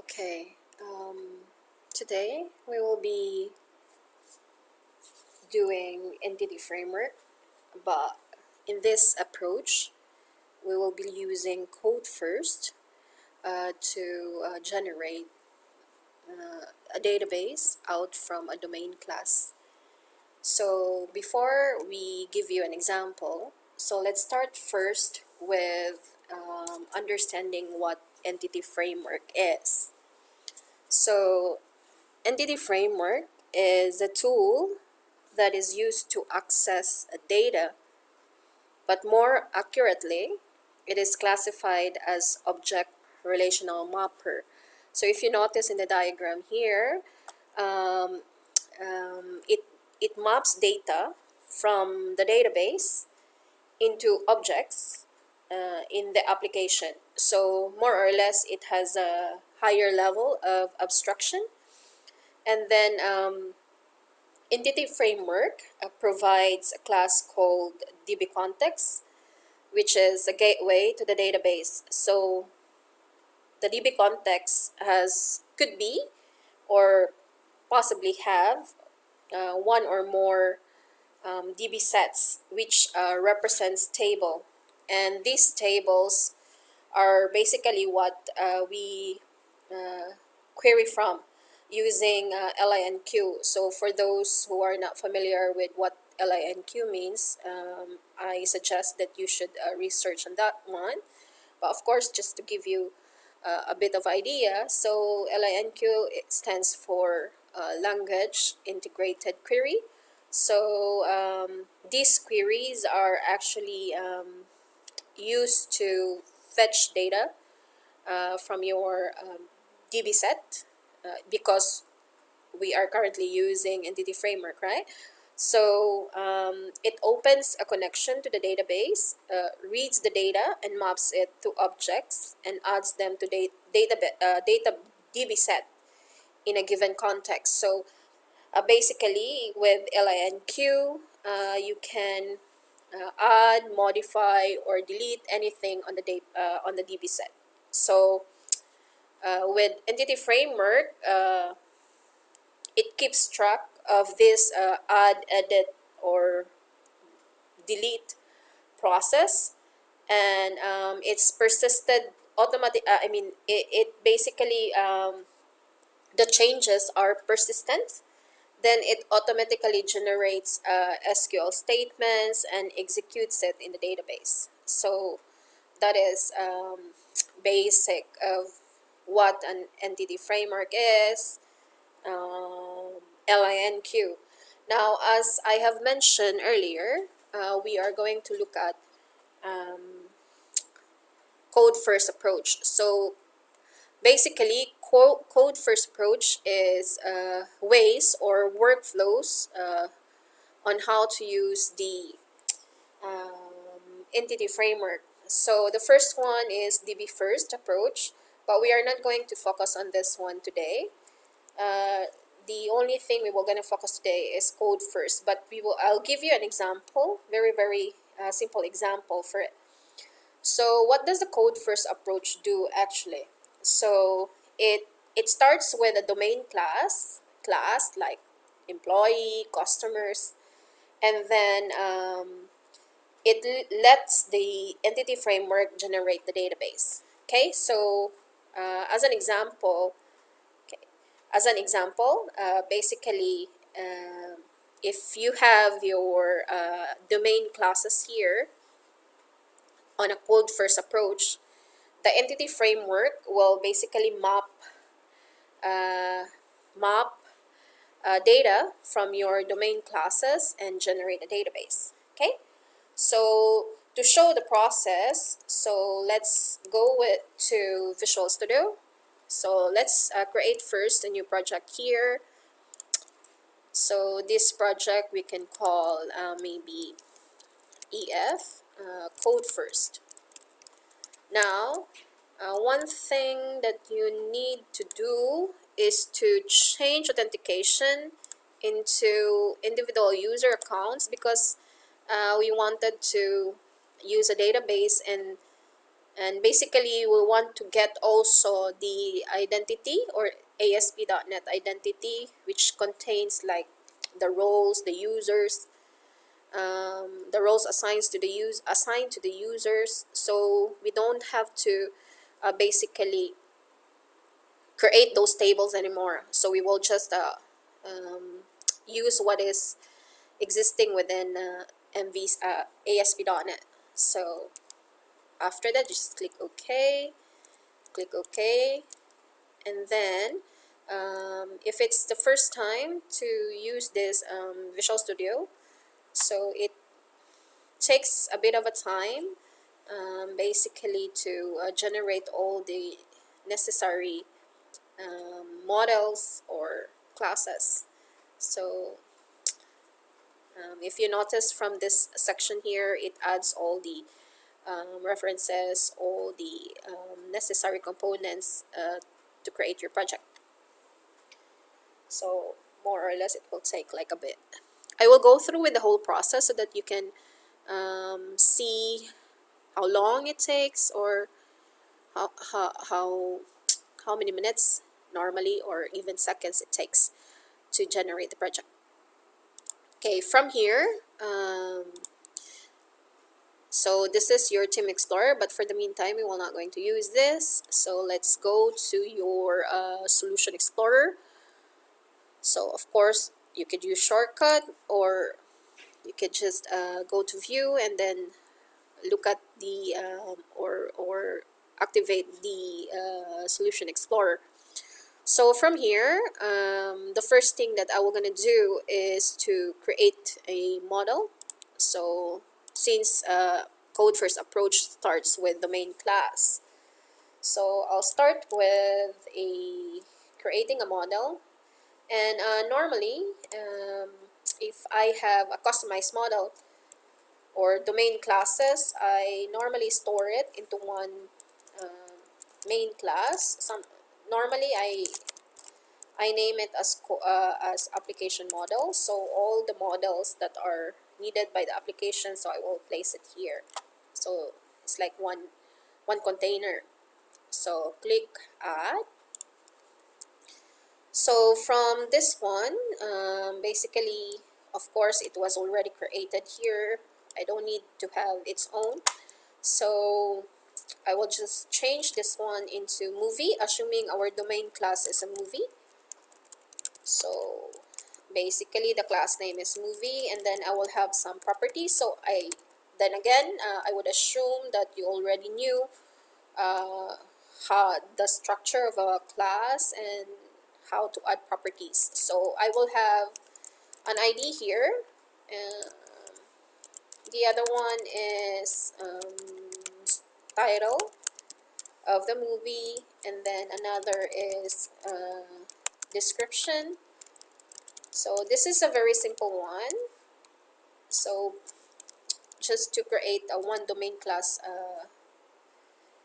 Okay, today we will be doing entity framework, but in this approach, we will be using code first to generate a database out from a domain class. So before we give you an example, so let's start first with understanding what entity framework is. So entity framework is a tool that is used to access data, but more accurately, it is classified as object relational mapper. So if you notice in the diagram here, um, it maps data from the database into objects in the application. So more or less, it has a higher level of abstraction. And then entity framework provides a class called DBContext, which is a gateway to the database. So the DBContext could be or possibly have one or more DBSets, which represents table. And these tables are basically what we query from using LINQ. So for those who are not familiar with what LINQ means, I suggest that you should research on that one. But of course, just to give you a bit of idea, so LINQ it stands for Language Integrated Query. So these queries are actually used to fetch data from your DBSet because we are currently using entity framework, right? So it opens a connection to the database, reads the data and maps it to objects and adds them to data DBSet in a given context. So basically with LINQ, you can add, modify, or delete anything on the DBSet. So with entity framework, it keeps track of this add, edit, or delete process, and it's persisted automatic. It basically the changes are persistent. Then it automatically generates SQL statements and executes it in the database. So that is basic of what an entity framework is. LINQ. Now, as I have mentioned earlier, we are going to look at code first approach. So basically, code first approach is ways or workflows on how to use the entity framework. So the first one is DB first approach, but we are not going to focus on this one today. The only thing we were going to focus today is code first, but I'll give you an example, very simple example for it. So what does the code first approach do actually? So it starts with a domain class like employee, customers, and then it lets the entity framework generate the database. Okay, so as an example, basically, if you have your domain classes here on a code first approach, the entity framework will basically map data from your domain classes and generate a database. Okay, so to show the process, so let's go to Visual Studio. So let's create first a new project here. So this project we can call maybe EF code first. Now one thing that you need to do is to change authentication into individual user accounts because we wanted to use a database and And basically we want to get also the identity or ASP.NET identity, which contains like the roles, the users, the roles assigned to the users, so we don't have to basically create those tables anymore. So we will just use what is existing within ASP.NET. So after that, just click OK, click OK, and then if it's the first time to use this Visual Studio, so it takes a bit of a time basically to generate all the necessary models or classes. So if you notice from this section here, it adds all the references, all the necessary components to create your project. So more or less it will take like a bit. I will go through with the whole process so that you can see how long it takes, or how many minutes normally or even seconds it takes to generate the project. Okay, from here, so this is your Team Explorer, but for the meantime, we will not going to use this. So let's go to your Solution Explorer. So of course, you could use shortcut, or you could just go to View and then look at the or activate the Solution Explorer. So from here, the first thing that I will gonna do is to create a model. So since code first approach starts with the main class, so I'll start with creating a model. And normally, if I have a customized model or domain classes, I normally store it into one main class. Normally I name it as application model. So all the models that are needed by the application, so I will place it here. So it's like one container. So click add. So from this one, basically, of course, it was already created here. I don't need to have its own. So I will just change this one into movie, assuming our domain class is a movie. So basically the class name is movie, and then I will have some properties. So then again, I would assume that you already knew how the structure of a class and how to add properties. So I will have an ID here. The other one is title of the movie, and then another is description. So this is a very simple one. So just to create a one domain class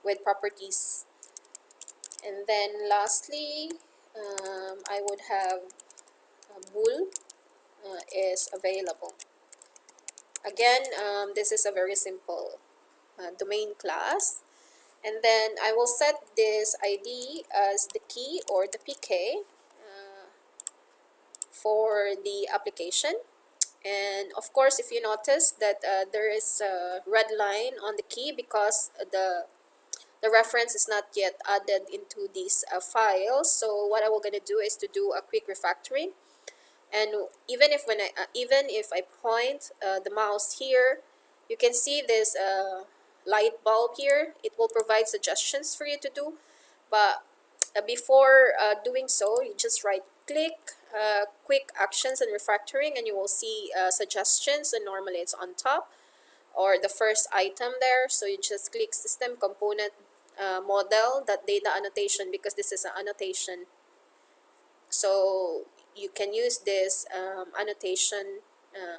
with properties. And then lastly, I would have bool is available. Again, this is a very simple domain class. And then I will set this ID as the key or the PK for the application. And of course, if you notice that there is a red line on the key because the reference is not yet added into these files. So what I will gonna do is to do a quick refactoring. And even if I point the mouse here, you can see this light bulb here. It will provide suggestions for you to do, but before doing so, you just right click quick actions and refactoring, and you will see suggestions, and normally it's on top or the first item there. So you just click system component model that data annotation, because this is an annotation. So you can use this annotation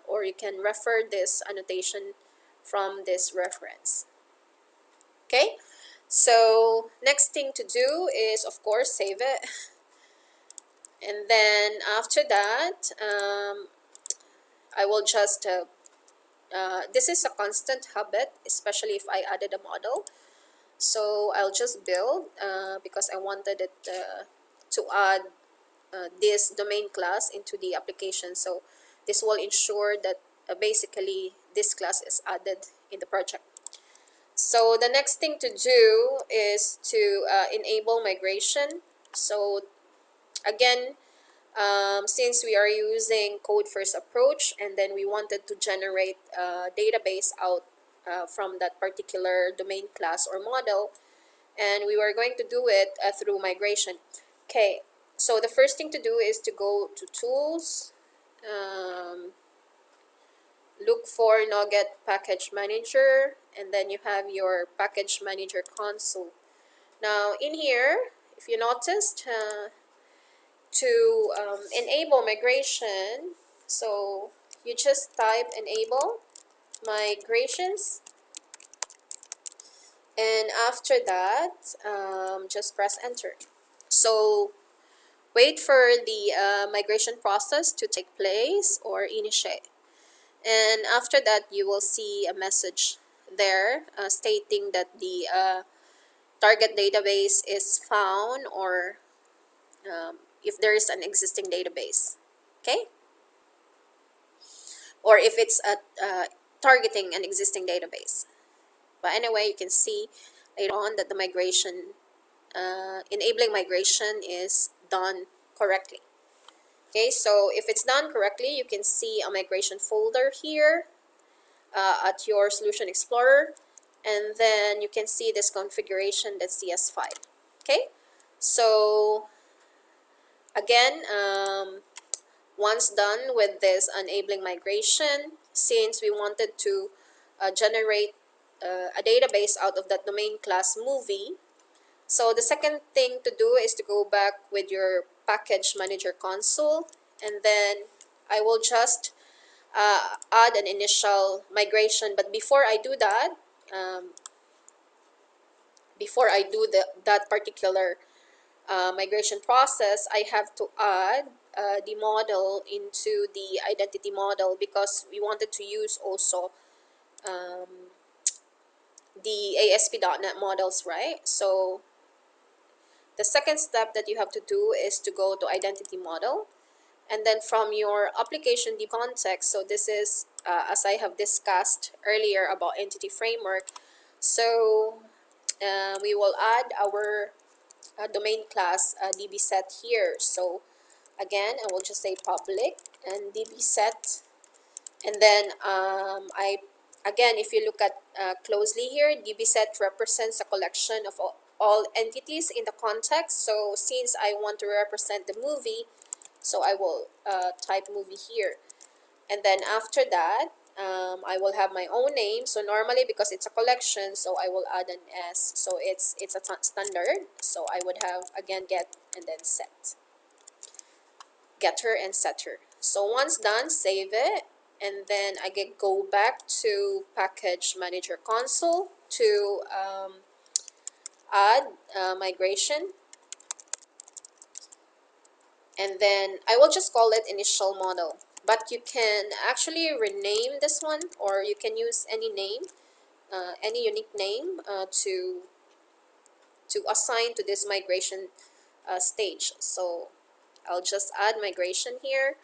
or you can refer this annotation from this reference. Okay, so next thing to do is of course save it. And then after that, I will just this is a constant habit, especially if I added a model. So I'll just build because I wanted it to add this domain class into the application. So this will ensure that basically this class is added in the project. So the next thing to do is to enable migration. So again, since we are using code first approach, and then we wanted to generate a database out from that particular domain class or model, and we were going to do it through migration. Okay, so the first thing to do is to go to tools, look for NuGet Package Manager, and then you have your Package Manager console. Now in here, if you noticed, to enable migration, so you just type enable migrations, and after that just press enter. So wait for the migration process to take place or initiate, and after that you will see a message there stating that the target database is found, or if there is an existing database, okay, or if it's targeting an existing database. But anyway, you can see later on that the migration, enabling migration is done correctly. Okay, so if it's done correctly, you can see a migration folder here at your Solution Explorer, and then you can see this configuration.cs file. Okay, so again, once done with this enabling migration, since we wanted to generate a database out of that domain class movie, so the second thing to do is to go back with your package manager console, and then I will just add an initial migration. But before I do that, that particular migration process, I have to add the model into the identity model, because we wanted to use also the ASP.NET models, right? So the second step that you have to do is to go to identity model, and then from your application DBContext, so this is as I have discussed earlier about entity framework, so we will add our domain class DBSet here. So again, I will just say public and DBSet, and then again, if you look at closely here, DBSet represents a collection of all entities in the context. So since I want to represent the movie, so I will type movie here, and then after that I will have my own name. So normally, because it's a collection, so I will add an S, so it's a standard. So I would have again get and then set, getter and setter. So once done, save it, and then I go back to package manager console to add migration, and then I will just call it initial model. But you can actually rename this one, or you can use any name, any unique name to assign to this migration stage. So I'll just add migration here.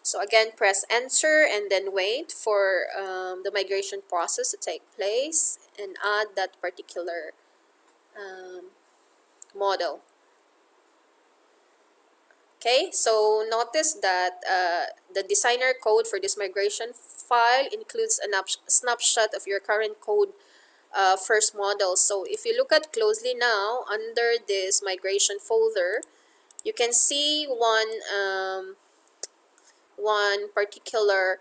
So again, press enter and then wait for the migration process to take place, and add that particular model. Okay, so notice that the designer code for this migration file includes a snapshot of your current code first model. So if you look at closely now, under this migration folder, you can see one particular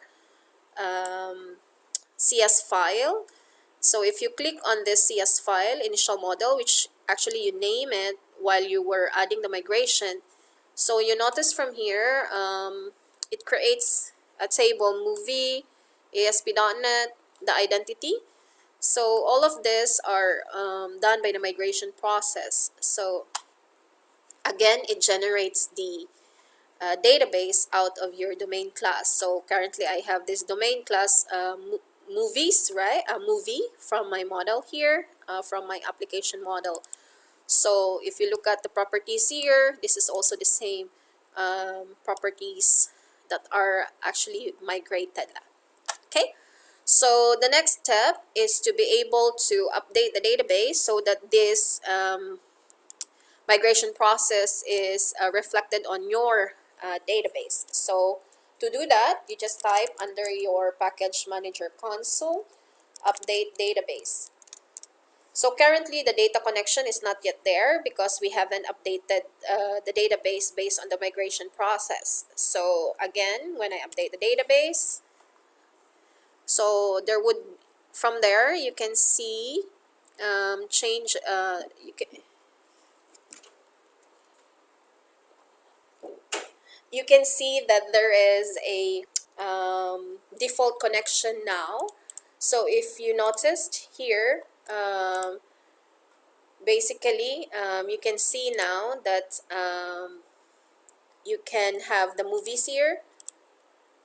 CS file. So if you click on this CS file, initial model, which actually you name it while you were adding the migration, so you notice from here, it creates a table movie, ASP.NET, the identity. So all of this are done by the migration process. So again, it generates the database out of your domain class. So currently I have this domain class movies, right? A movie from my model here, from my application model. So if you look at the properties here, this is also the same properties that are actually migrated. Okay, so the next step is to be able to update the database so that this migration process is reflected on your database. So to do that, you just type under your package manager console, update database. So currently the data connection is not yet there because we haven't updated the database based on the migration process. So again, when I update the database, so there would, from there you can see change, you can see that there is a default connection now. So if you noticed here, basically you can see now that you can have the movies here,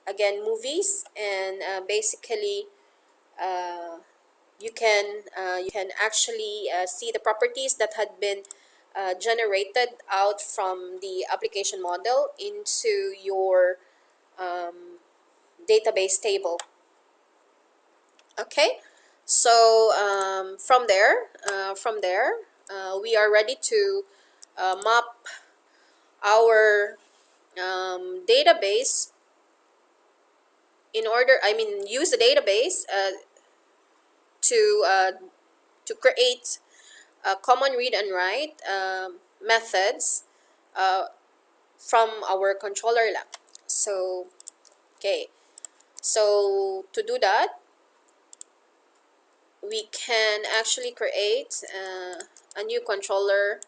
again movies, and basically you can actually see the properties that had been generated out from the application model into your database table. Okay, so from there we are ready to map our database in order, I mean, use the database to uh, to create common read and write methods uh, from our controller lab. So okay, so to do that, we can actually create a new controller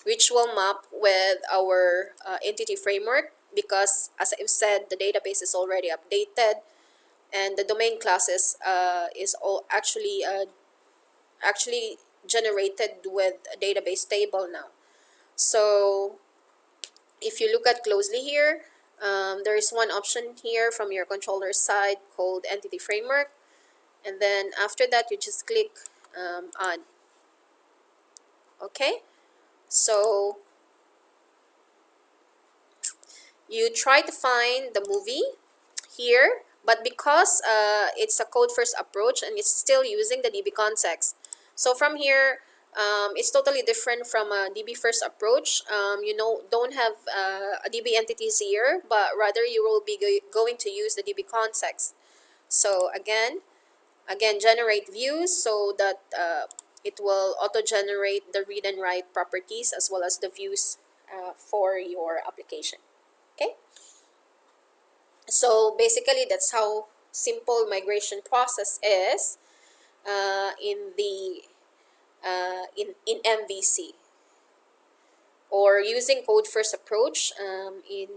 which will map with our entity framework, because as I've said, the database is already updated and the domain classes is all actually generated with a database table now. So if you look at closely here, there is one option here from your controller side called entity framework, and then after that you just click add. Okay, so you try to find the movie here, but because it's a code first approach and it's still using the DBContext, so from here it's totally different from a DB first approach. You know, don't have a DB entities here, but rather you will be going to use the DBContext. So again generate views so that it will auto generate the read and write properties as well as the views for your application. Okay, so basically that's how simple migration process is in the in MVC, or using code first approach in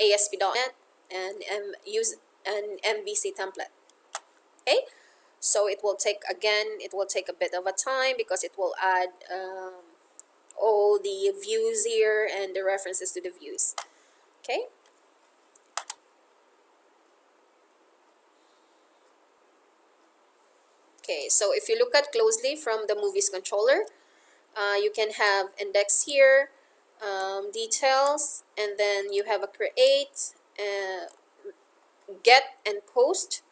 ASP.NET and use an MVC template. Okay, so it will take, again, it will take a bit of a time because it will add all the views here and the references to the views. Okay, okay, so if you look at closely from the movies controller, you can have index here, details, and then you have a create, get and post,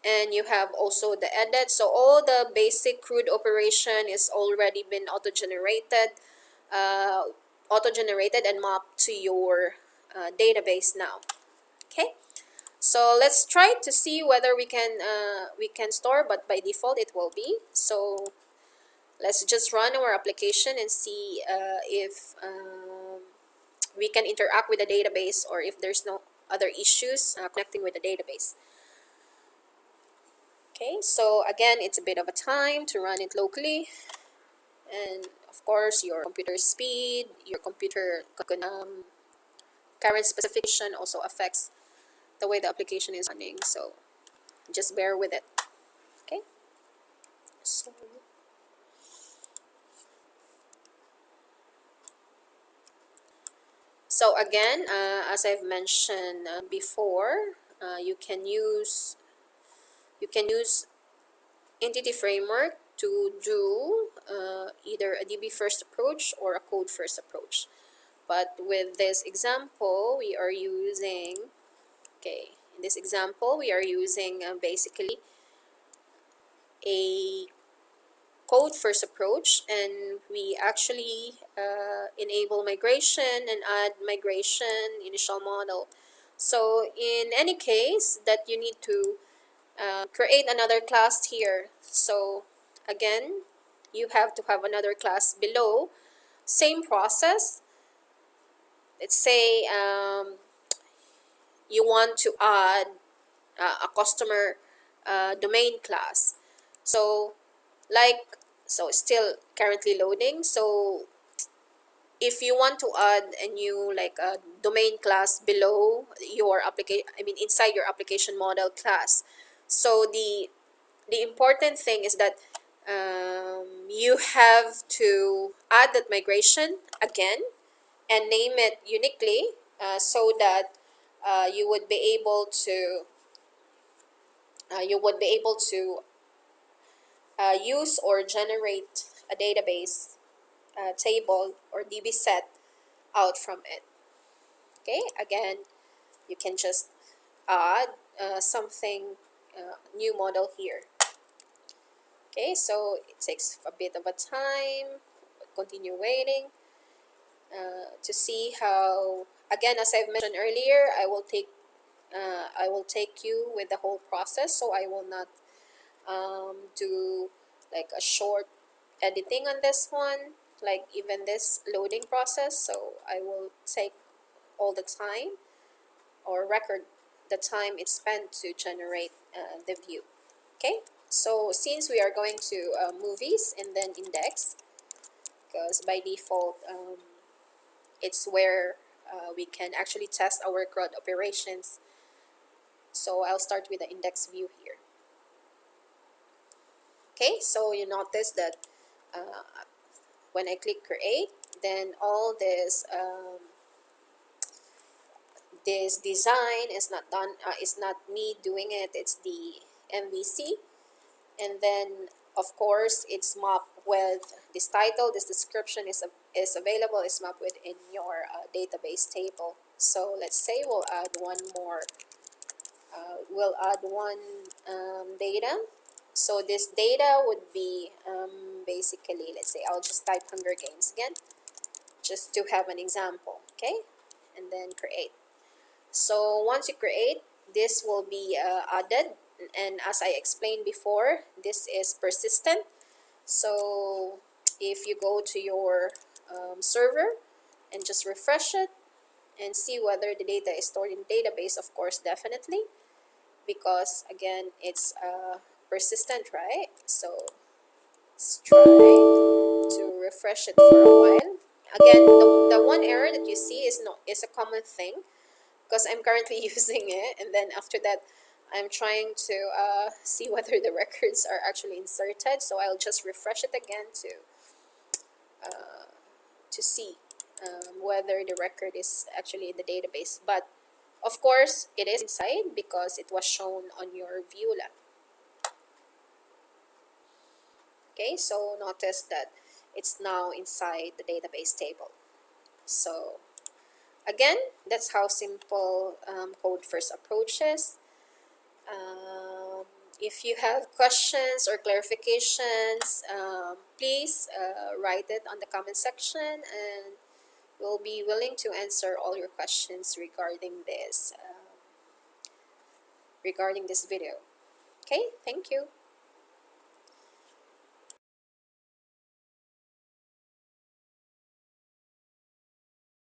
and you have also the edit. So all the basic CRUD operation is already been uh, auto-generated and mapped to your database now. Okay, so let's try to see whether we can store, but by default it will be. So let's just run our application and see if we can interact with the database, or if there's no other issues connecting with the database. Okay, so again, it's a bit of a time to run it locally, and of course your computer speed, your computer current specification also affects the way the application is running, so just bear with it. Okay, so again, as I've mentioned before, you can use entity framework to do either a DB first approach or a code first approach. But with this example, we are using, okay, in this example, we are using basically a code first approach, and we actually enable migration and add migration initial model. So in any case that you need to create another class here, so again you have to have another class below, same process. Let's say you want to add a customer domain class. So still currently loading. So if you want to add a new like a domain class below your application, I mean inside your application model class, so the important thing is that you have to add that migration again and name it uniquely, so that you would be able to use or generate a database table or DBSet out from it. Okay, again, you can just add something new model here. Okay, so it takes a bit of a time. Continue waiting to see how. Again, as I've mentioned earlier, I will take you with the whole process, so I will not do like a short editing on this one, like even this loading process. So I will take all the time or record the time it's spent to generate the view. Okay, so since we are going to movies and then index, because by default it's where we can actually test our CRUD operations. So I'll start with the index view here. Okay, so you notice that when I click create, then all this this design is not done. It's not me doing it. It's the MVC, and then of course it's mapped with this title. This description is available. It's mapped within your database table. So let's say we'll add one more. We'll add one data. So this data would be basically, let's say I'll just type Hunger Games again, just to have an example, okay? And then create. So once you create, this will be added, and as I explained before, this is persistent. So if you go to your server and just refresh it and see whether the data is stored in database, of course, definitely, because again it's persistent, right? So let's try to refresh it for a while. Again, the one error that you see is a common thing, because I'm currently using it, and then after that I'm trying to see whether the records are actually inserted. So I'll just refresh it again to see whether the record is actually in the database. But of course it is inside because it was shown on your view lab. Okay, so notice that it's now inside the database table. So again, that's how simple code first approach is. If you have questions or clarifications, please write it on the comment section, and we'll be willing to answer all your questions regarding this video. Okay, thank you.